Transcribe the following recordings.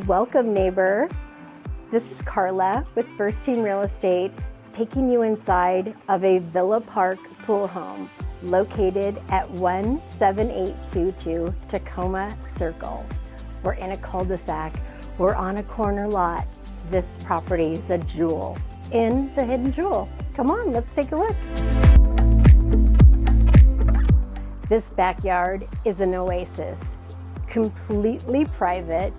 Welcome, neighbor. This is Carla with First Team Real Estate, taking you inside of a Villa Park pool home located at 17822 Tacoma Circle. We're in a cul-de-sac. We're on a corner lot. This property is a jewel in the hidden jewel. Come on, let's take a look. This backyard is an oasis, completely private,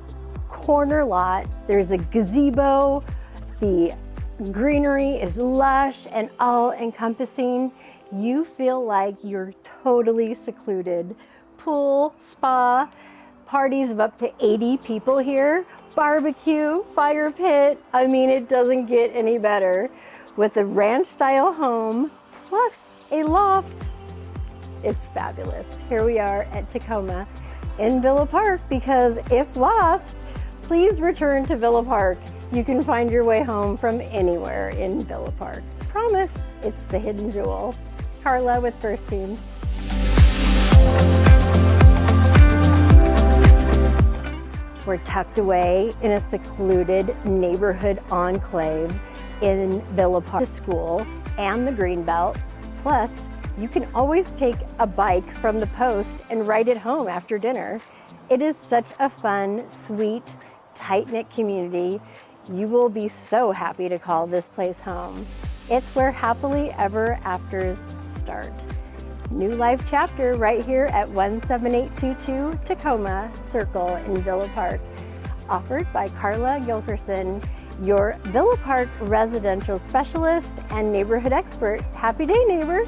corner lot. There's a gazebo. The greenery is lush and all-encompassing. You feel like you're totally secluded. Pool, spa, parties of up to 80 people here, barbecue, fire pit. I mean, it doesn't get any better. With a ranch-style home plus a loft. It's fabulous. Here we are at Tacoma in Villa Park, because if lost, please return to Villa Park. You can find your way home from anywhere in Villa Park. Promise, it's the hidden jewel. Carla with First Team. We're tucked away in a secluded neighborhood enclave in Villa Park. The school and the Greenbelt. Plus, you can always take a bike from the post and ride it home after dinner. It is such a fun, sweet, tight-knit community. You will be so happy to call this place home. It's where happily ever afters start. New life chapter right here at 17822 Tacoma Circle in Villa Park. Offered by Carla Gilkerson, your Villa Park residential specialist and neighborhood expert. Happy day, neighbor.